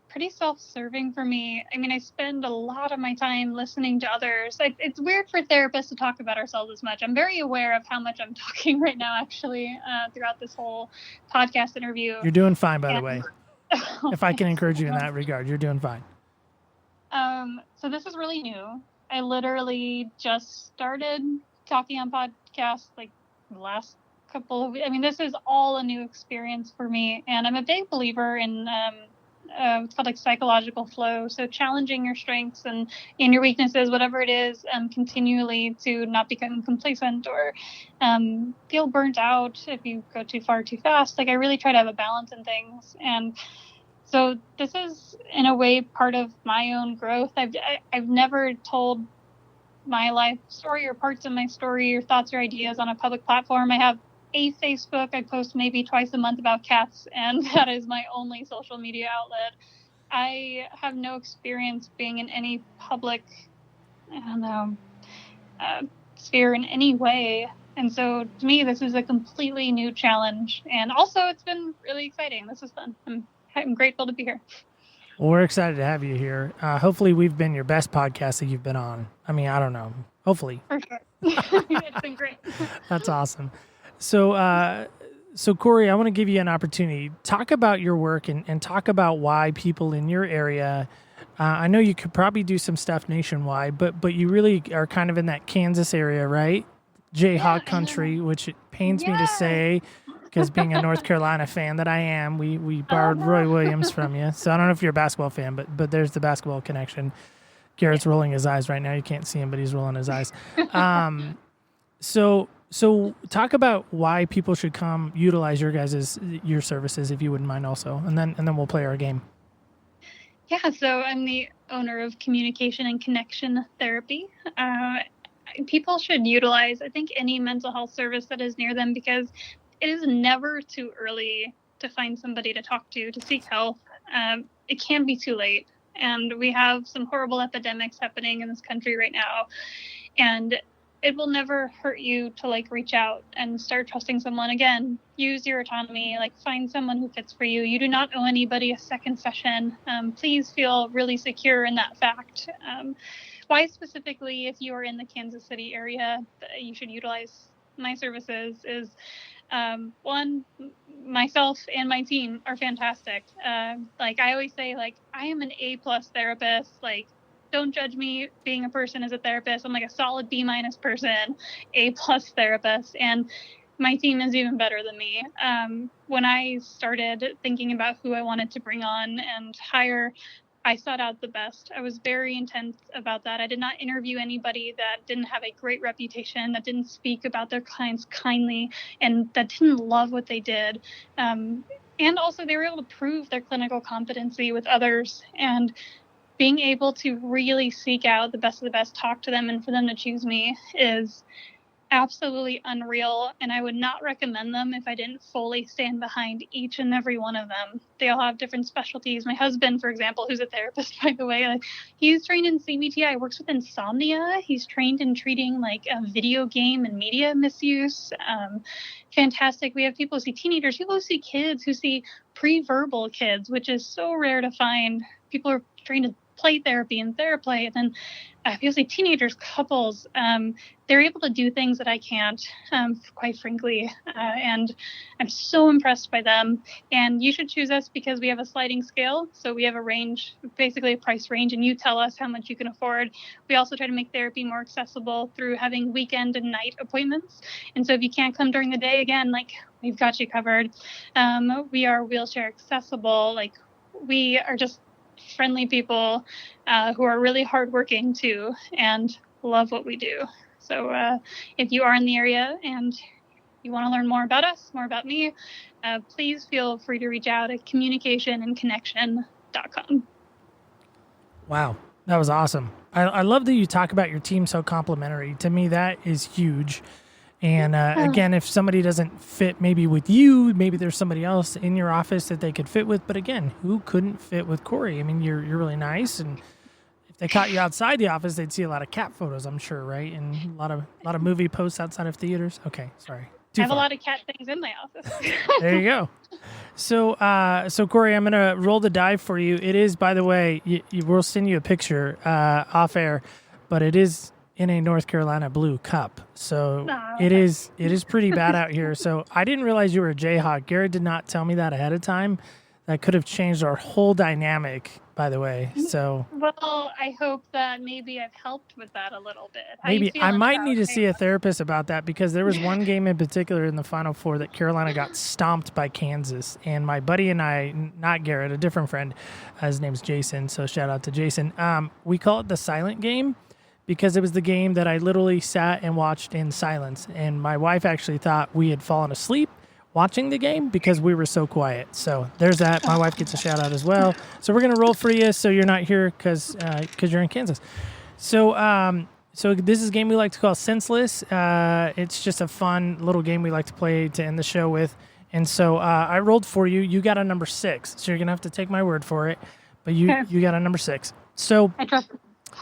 pretty self-serving for me. I spend a lot of my time listening to others. It's weird for therapists to talk about ourselves as much. I'm very aware of how much I'm talking right now, actually, throughout this whole podcast interview. You're doing fine, by the way. If I can encourage you in that regard, you're doing fine. So this is really new. I literally just started talking on podcasts like the last couple of, this is all a new experience for me, and I'm a big believer in it's called like psychological flow, so challenging your strengths and your weaknesses, whatever it is, continually, to not become complacent or feel burnt out if you go too far too fast. Like, I really try to have a balance in things, and so this is in a way part of my own growth. I've never told my life story or parts of my story or thoughts or ideas on a public platform. I have a Facebook. I post maybe twice a month about cats, and that is my only social media outlet. I have no experience being in any public sphere in any way. And so to me, this is a completely new challenge. And also, it's been really exciting. This is fun. I'm grateful to be here. Well, we're excited to have you here. Hopefully, we've been your best podcast that you've been on. I mean, I don't know. Hopefully. For sure. It's been great. That's awesome. So, Corey, I want to give you an opportunity. Talk about your work and talk about why people in your area. I know you could probably do some stuff nationwide, but you really are kind of in that Kansas area, right? Jayhawk country, which it pains me to say, because being a North Carolina fan that I am, we borrowed Roy Williams from you. So I don't know if you're a basketball fan, but there's the basketball connection. Garrett's rolling his eyes right now. You can't see him, but he's rolling his eyes. So talk about why people should come utilize your services, if you wouldn't mind also, and then we'll play our game. Yeah, so I'm the owner of Communication and Connection Therapy. People should utilize, I think, any mental health service that is near them, because it is never too early to find somebody to talk to seek help. It can be too late. And we have some horrible epidemics happening in this country right now. And it will never hurt you to reach out and start trusting someone again. Use your autonomy, find someone who fits for you. You do not owe anybody a second session. Please feel really secure in that fact. Why specifically, if you are in the Kansas City area, you should utilize my services is, one, myself and my team are fantastic. I always say, I am an A+ therapist. Don't judge me being a person as a therapist. I'm a solid B- person, A+ therapist. And my team is even better than me. When I started thinking about who I wanted to bring on and hire, I sought out the best. I was very intense about that. I did not interview anybody that didn't have a great reputation, that didn't speak about their clients kindly, and that didn't love what they did. And also they were able to prove their clinical competency with others. And being able to really seek out the best of the best, talk to them, and for them to choose me is absolutely unreal. And I would not recommend them if I didn't fully stand behind each and every one of them. They all have different specialties. My husband, for example, who's a therapist, by the way, he's trained in CBT. Works with insomnia. He's trained in treating a video game and media misuse. Fantastic. We have people who see teenagers, people who see kids, who see pre-verbal kids, which is so rare to find. People are trained in play therapy and theraplay, and then people see teenagers, couples. They're able to do things that I can't, quite frankly, and I'm so impressed by them. And you should choose us because we have a sliding scale, so we have a range, basically a price range, and you tell us how much you can afford. We also try to make therapy more accessible through having weekend and night appointments. And so if you can't come during the day, again, we've got you covered. We are wheelchair accessible. We are just friendly people who are really hardworking too and love what we do. So if you are in the area and you want to learn more about us, more about me, please feel free to reach out at communicationandconnection.com. Wow, that was awesome. I love that you talk about your team so complimentary. To me, that is huge. And again, if somebody doesn't fit maybe with you, maybe there's somebody else in your office that they could fit with. But again, who couldn't fit with Corey? I mean, you're really nice, and if they caught you outside the office, they'd see a lot of cat photos, I'm sure, right? And a lot of movie posts outside of theaters. Okay, sorry. I have a lot of cat things in my office. There you go. So Corey, I'm gonna roll the die for you. It is, by the way, we'll send you a picture off air, but it is in a North Carolina blue cup. So it is pretty bad out here. So I didn't realize you were a Jayhawk. Garrett did not tell me that ahead of time. That could have changed our whole dynamic, by the way. So well, I hope that maybe I've helped with that a little bit. Maybe I might need to see a therapist about that, because there was one game in particular in the Final Four that Carolina got stomped by Kansas. And my buddy and I, not Garrett, a different friend, his name's Jason, so shout out to Jason. We call it the silent game, because it was the game that I literally sat and watched in silence. And my wife actually thought we had fallen asleep watching the game because we were so quiet. So there's that. My wife gets a shout out as well. So we're going to roll for you so you're not here because you're in Kansas. So this is a game we like to call Senseless. It's just a fun little game we like to play to end the show with. And so I rolled for you. You got a number 6. So you're going to have to take my word for it. But you got a number 6. So I trust.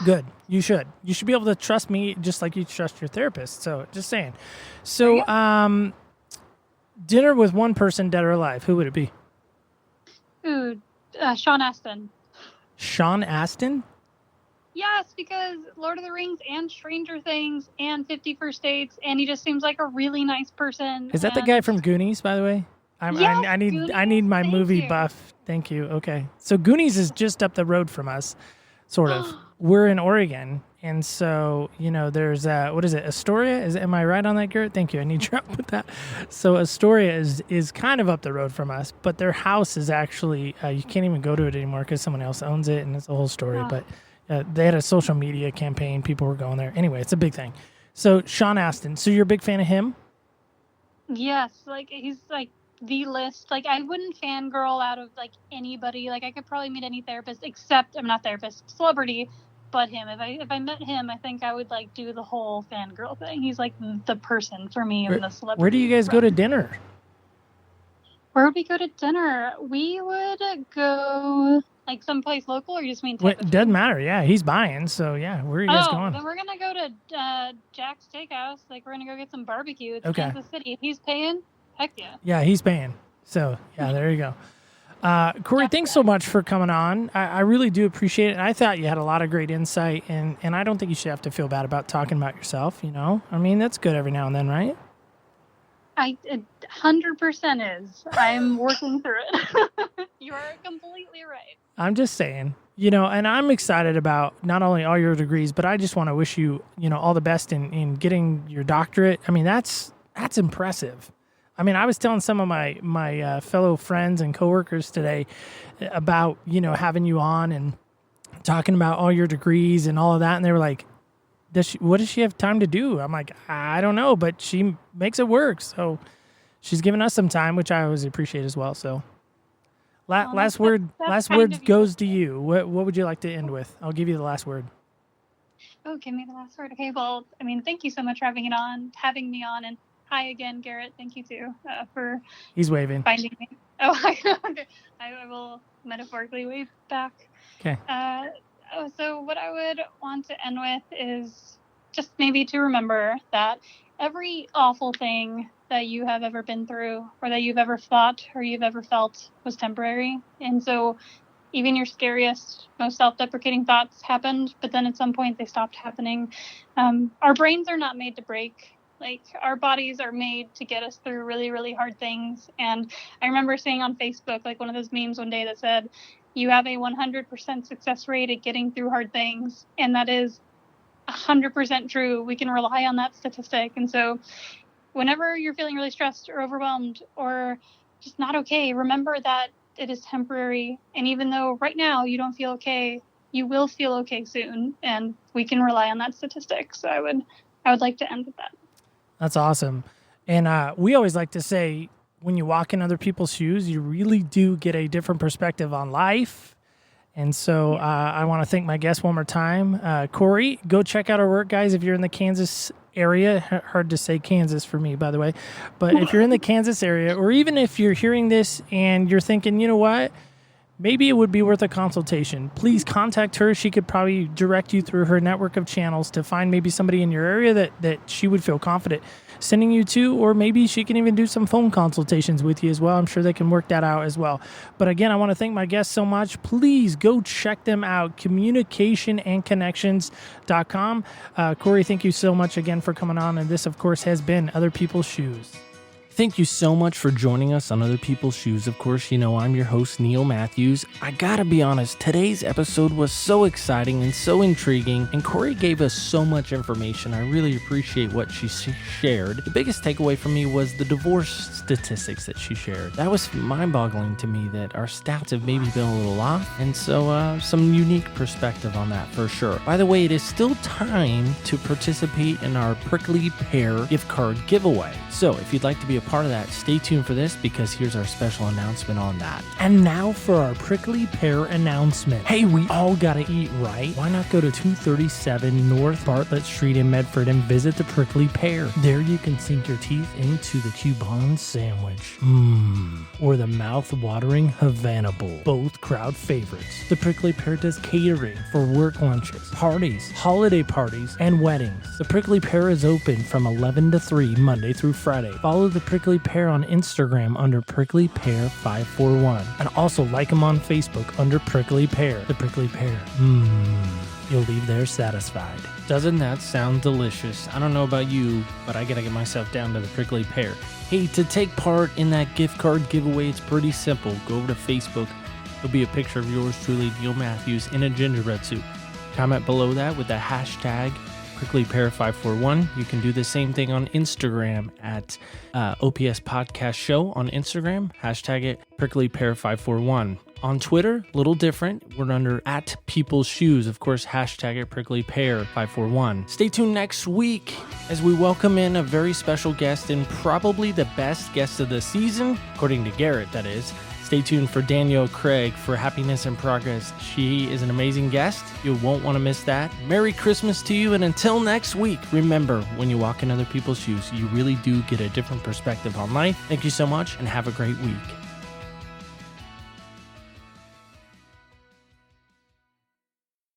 Good. You should. You should be able to trust me just like you trust your therapist. So just saying. So dinner with one person, dead or alive, who would it be? Ooh, Sean Astin. Sean Astin? Yes, because Lord of the Rings and Stranger Things and 50 First Dates, and he just seems like a really nice person. Is that the guy from Goonies, by the way? Yes, I need Goonies. my Thank movie you. buff. Thank you. Okay. So Goonies is just up the road from us, sort of. We're in Oregon, and so, there's what is it? Astoria? Am I right on that, Garrett? Thank you. I need your help with that. So Astoria is kind of up the road from us, but their house is actually you can't even go to it anymore because someone else owns it, and it's a whole story. Oh. But they had a social media campaign. People were going there. Anyway, it's a big thing. So Sean Astin. So you're a big fan of him? Yes, he's the list. I wouldn't fangirl out of anybody. I could probably meet any therapist except I'm not therapist, celebrity, but him. If I met him, I think I would do the whole fangirl thing. He's the person for me in the celebrity. Where do you guys go to dinner? Where would we go to dinner? We would go someplace local, or you just mean type of Doesn't matter. Yeah, he's buying. So yeah, where are you guys going? Then we're gonna go to Jack's Steakhouse. We're gonna go get some barbecue. It's Okay. Kansas City. If he's paying, heck yeah. Yeah, he's paying. So yeah, there you go. Corey, thanks so much for coming on. I really do appreciate it. I thought you had a lot of great insight, and I don't think you should have to feel bad about talking about yourself. I mean, that's good every now and then, right? I 100% is. I'm working through it. You are completely right. I'm just saying, and I'm excited about not only all your degrees, but I just want to wish you, all the best in getting your doctorate. I mean, that's impressive. I mean, I was telling some of my fellow friends and coworkers today about, having you on and talking about all your degrees and all of that. And they were like, what does she have time to do? I'm like, I don't know, but she makes it work. So she's giving us some time, which I always appreciate as well. So last word goes to you. What would you like to end with? I'll give you the last word. Oh, give me the last word. Okay, well, I mean, thank you so much for having me on, and hi again, Garrett. Thank you too for He's waving. finding me. Oh, I will metaphorically wave back. Okay. So what I would want to end with is just maybe to remember that every awful thing that you have ever been through, or that you've ever thought or you've ever felt, was temporary. And so even your scariest, most self-deprecating thoughts happened, but then at some point they stopped happening. Our brains are not made to break. Our bodies are made to get us through really, really hard things. And I remember seeing on Facebook, one of those memes one day that said, you have a 100% success rate at getting through hard things. And that is 100% true. We can rely on that statistic. And so whenever you're feeling really stressed or overwhelmed or just not okay, remember that it is temporary. And even though right now you don't feel okay, you will feel okay soon. And we can rely on that statistic. So I would like to end with that. That's awesome. And we always like to say, when you walk in other people's shoes, you really do get a different perspective on life. And so I want to thank my guest one more time. Corey, go check out our work, guys, if you're in the Kansas area. Hard to say Kansas for me, by the way. But if you're in the Kansas area, or even if you're hearing this and you're thinking, you know what, maybe it would be worth a consultation, please contact her. She could probably direct you through her network of channels to find maybe somebody in your area that she would feel confident sending you to, or maybe she can even do some phone consultations with you as well. I'm sure they can work that out as well. But again, I want to thank my guests so much. Please go check them out, communicationandconnections.com. Corey, thank you so much again for coming on. And this, of course, has been Other People's Shoes. Thank you so much for joining us on Other People's Shoes. Of course, I'm your host, Neil Matthews. I gotta be honest, today's episode was so exciting and so intriguing, and Corey gave us so much information. I really appreciate what she shared. The biggest takeaway for me was the divorce statistics that she shared. That was mind-boggling to me, that our stats have maybe been a little off, and so some unique perspective on that for sure. By the way, it is still time to participate in our Prickly Pear gift card giveaway. So if you'd like to be a a part of that, stay tuned for this because here's our special announcement on that. And now for our prickly pear announcement. Hey, we all gotta eat, right? Why not go to 237 North Bartlett Street in Medford and visit the Prickly Pear? There you can sink your teeth into the Cuban sandwich. Or the mouth-watering Havana Bowl, both crowd favorites. The Prickly Pear does catering for work lunches, parties, holiday parties, and weddings. The Prickly Pear is open from 11 to 3 Monday through Friday. Follow the Prickly Pear on Instagram under Prickly Pear 541, and also like them on Facebook under Prickly Pear. The Prickly Pear. You'll leave there satisfied. Doesn't that sound delicious? I don't know about you, but I gotta get myself down to the Prickly Pear. Hey, to take part in that gift card giveaway, it's pretty simple. Go over to Facebook. There'll be a picture of yours truly, Neil Matthews, in a gingerbread suit. Comment below that with the hashtag PricklyPear541. You can do the same thing on Instagram at OPS Podcast Show on Instagram. Hashtag it PricklyPear541. On Twitter, a little different. We're under at People's Shoes. Of course, hashtag it PricklyPear541. Stay tuned next week as we welcome in a very special guest and probably the best guest of the season, according to Garrett, that is. Stay tuned for Danielle Craig for Happiness and Progress. She is an amazing guest. You won't want to miss that. Merry Christmas to you, and until next week, remember, when you walk in other people's shoes, you really do get a different perspective on life. Thank you so much, and have a great week.